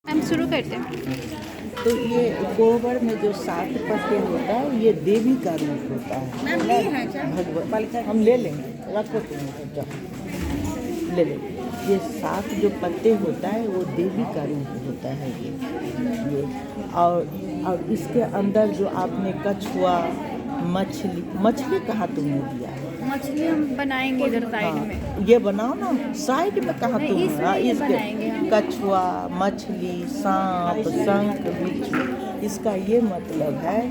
हम शुरू करते हैं। तो ये गोबर में जो 7 पत्ते होता है ये देवी का रूप होता है। भगवत हम ले लेंगे, रखो तुम जाओ ले लेंगे। ये 7 जो पत्ते होता है वो देवी का रूप होता है ये और इसके अंदर जो आपने कछुआ मछली कहाँ तुमने दिया है? मछली हम बनाएंगे इधर साइड में। ये बनाओ ना, साइड में कहाँ तुम इसके कछुआ मछली सांप शंख बिच्छू, इसका ये मतलब है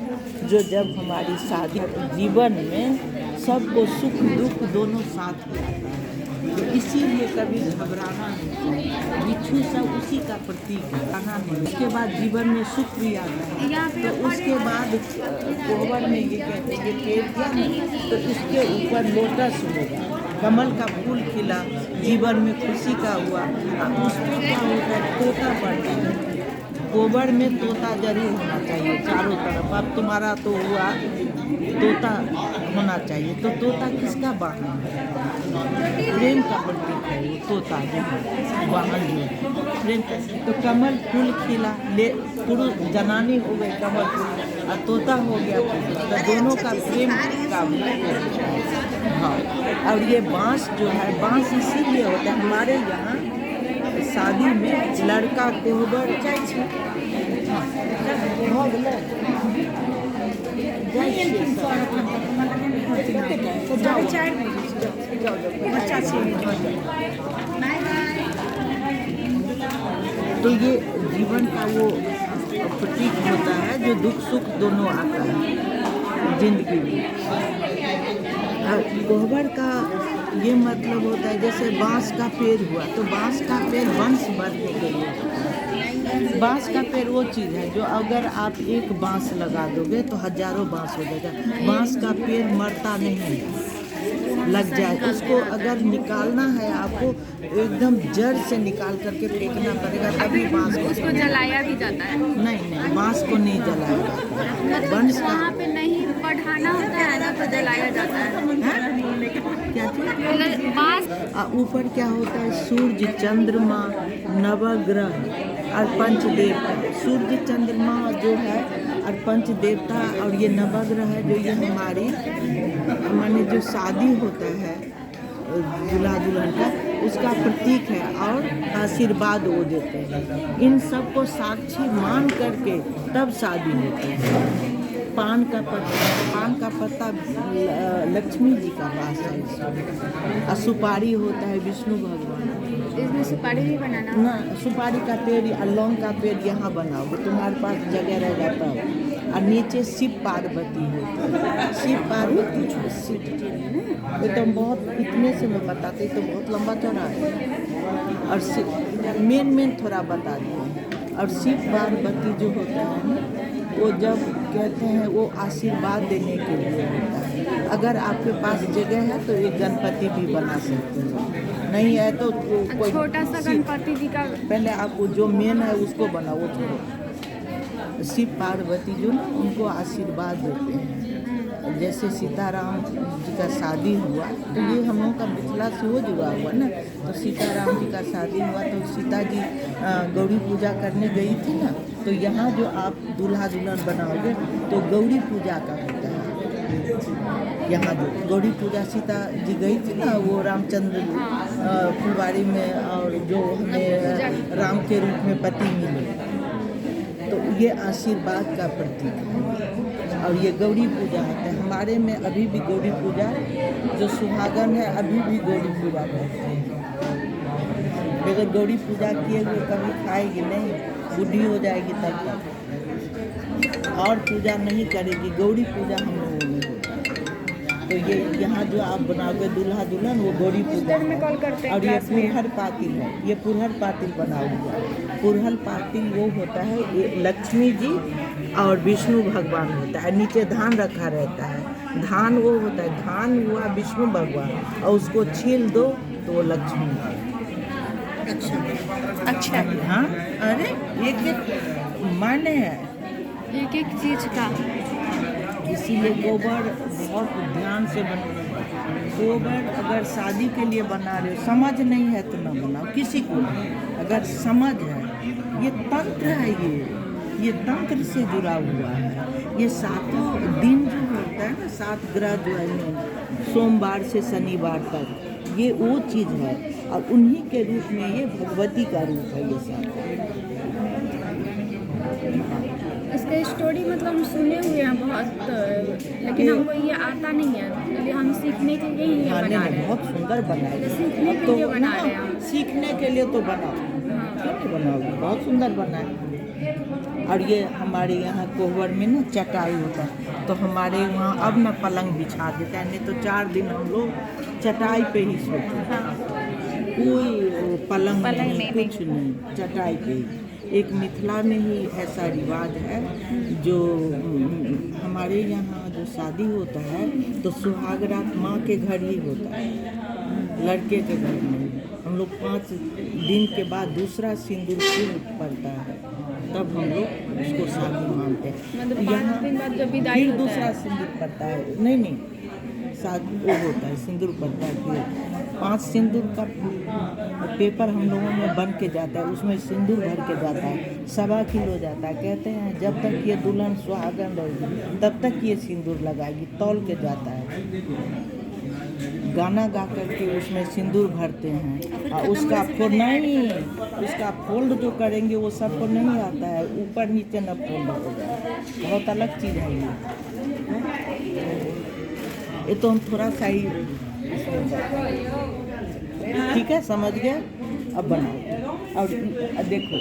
जो जब हमारी शादी जीवन में सबको सुख दुख दोनों साथ में आता है, तो इसीलिए कभी घबराना नहीं। बिच्छू सब उसी का प्रतीक है, आना नहीं। उसके बाद जीवन में सुख भी आता है। तो उसके बाद गोबर में ये कहते हैं ये पेड़ किया ना, तो इसके ऊपर लोटस होगा, कमल का फूल खिला, जीवन में खुशी का हुआ। उसमें क्या होता है, तोता पड़ता है। गोबर में तोता जरूर होना चाहिए चारों तरफ। अब तुम्हारा तो हुआ तोता होना चाहिए। तो तोता किसका वाहन है? प्रेम का प्रतीक है वो तोता जो है, वाहन जो है प्रेम का। तो कमल फूल खिला, ले पुरुष जनानी हो गई कमल फूल और तोता हो गया पुरुष, तो दोनों का प्रेम का हाँ। और ये बांस जो है, बांस इसीलिए होता है हमारे यहाँ शादी में लड़का कोहबर तो ये जीवन का वो प्रतीक होता है जो दुख सुख दोनों आता है जिंदगी में। कोहबर का ये मतलब होता है जैसे बांस का पेड़ हुआ, तो बांस का पेड़ वंश बढ़ने के लिए। बांस का पेड़ वो चीज़ है जो अगर आप एक बांस लगा दोगे तो हजारों बांस हो जाएगा। बांस का पेड़ मरता नहीं है, लग जाए। उसको अगर निकालना है आपको एकदम जड़ से निकाल करके फेंकना पड़ेगा, तभी बांस उसको जलाया भी जाता है। नहीं बांस को नहीं जलाया जाता है। वहाँ पे नहीं बढ़ाना होता है ना, तो जलाया जाता है। क्या चीज़? बांस ऊपर क्या होता है, सूर्य चंद्रमा नवग्रह और पंचदेवता। सूर्य चंद्रमा जो है और पंचदेवता और ये नवग्रह है जो ये हमारी माने जो शादी होता है दूल्हा दुल्हन का, उसका प्रतीक है और आशीर्वाद वो देते हैं। इन सबको साक्षी मान करके तब शादी होती है। पान का पत्ता लक्ष्मी जी का पास है इसमें। और सुपारी होता है विष्णु भगवान। इसमें सुपारी भी बनाना ना, सुपारी का पेड़ या लौंग का पेड़ यहाँ बनाओगे तुम्हारे पास जगह रहेगा तब। और नीचे शिव पार्वती होती है। शिव पार्वती ये तो बहुत इतने से मैं बताती तो बहुत लंबा चौड़ा है और मेन थोड़ा बता दिए। और शिव पार्वती जो होता है ना, वो जब कहते हैं वो आशीर्वाद देने के लिए होता है। अगर आपके पास जगह है तो एक गणपति भी बना सकते हो, नहीं है तो कोई छोटा सा गणपति जी का पहले आपको जो मेन है उसको बनाओ। छोड़ो, शिव पार्वती जो ना उनको आशीर्वाद देते हैं। जैसे सीताराम जी का शादी हुआ, तो ये हम लोगों का मिथिला से हो जुड़ा हुआ ना। तो सीताराम जी का शादी हुआ तो सीता जी गौरी पूजा करने गई थी ना, तो यहाँ जो आप दूल्हा दुल्हन बनाओगे तो गौरी पूजा का होता है। यहाँ जो गौरी पूजा सीता जी गई थी ना, वो रामचंद्र फुलवारी में, और जो हमें राम के रूप में पति मिले, तो ये आशीर्वाद का प्रतीक है। और ये गौरी पूजा होता है हमारे में। अभी भी गौरी पूजा जो सुहागन है अभी भी गौरी पूजा करते हैं। अगर गौरी पूजा किए हुए कभी खाएगी नहीं, बूढ़ी हो जाएगी तब तक और पूजा नहीं करेगी। गौरी पूजा हम लोगों में होता है। तो ये यहाँ जो आप बनाओगे दूल्हा दुल्हन, वो गौरी पूजा है। और ये पुरहर पातिल है, ये पुरहर पातिल बना हुआ है। पुरहर पातिल वो होता है, ये लक्ष्मी जी और विष्णु भगवान होता है। नीचे धान रखा रहता है, धान वो होता है, धान हुआ विष्णु भगवान और उसको छील दो तो वो लक्ष्मी है। अच्छा हाँ, अरे एक माने है एक चीज का। इसीलिए गोबर बहुत ध्यान से गोबर अगर शादी के लिए बना रहे हो, समझ नहीं है तो ना बनाओ। किसी को अगर समझ है ये तंत्र है, ये तंत्र से जुड़ा हुआ है। ये सातों दिन जो होता है ना, 7 ग्रह जो है सोमवार से शनिवार तक, ये वो चीज़ है। और उन्हीं के रूप में ये भगवती का रूप है ये सब। इसका स्टोरी मतलब हम सुने हुए हैं बहुत, लेकिन हमको ये आता नहीं है, इसलिए हम सीखने के लिए ही खाने बना रहे में हैं। बहुत सुंदर बना है। सीखने के तो लिए बना हाँ, रहे हैं हम। सीखने के लिए तो बनाओ, क्यों नहीं बनाओगे, बहुत सुंदर बना है। और ये हमारे यहाँ कोहबर में ना चटाई होता है, तो हमारे वहाँ अब ना पलंग बिछा देता है, नहीं तो 4 दिन हम लोग चटाई पे ही सोते हैं। कोई पलंग नहीं, कुछ नहीं, चटाई पे ही। एक मिथिला में ही ऐसा रिवाज है, जो हमारे यहाँ जो शादी होता है तो सुहाग रात माँ के घर ही होता है, लड़के के घर में। हम लोग 5 दिन के बाद दूसरा सिंदूर फिर पड़ता है, तब हम लोग उसको शादी मानते हैं। मतलब 5 दिन बाद जब विदाई फिर होता दूसरा है। सिंदूर पड़ता है, नहीं शादी वो होता है, सिंदूर पड़ता है। फिर 5 सिंदूर का पेपर हम लोगों में बन के जाता है, उसमें सिंदूर भर के जाता है, 1.25 किलो जाता है। कहते हैं जब तक ये दुल्हन सुहागन रहेगी तब तक ये सिंदूर लगाएगी, तौल के जाता है। गाना गा करके उसमें सिंदूर भरते हैं, और उसका उसका फोल्ड जो करेंगे वो सबको नहीं आता है, ऊपर नीचे न फोल्ड हो जाए, बहुत अलग चीज़ है ये तो हम थोड़ा सा ही, ठीक है, समझ गए। अब बनाओ और देखो।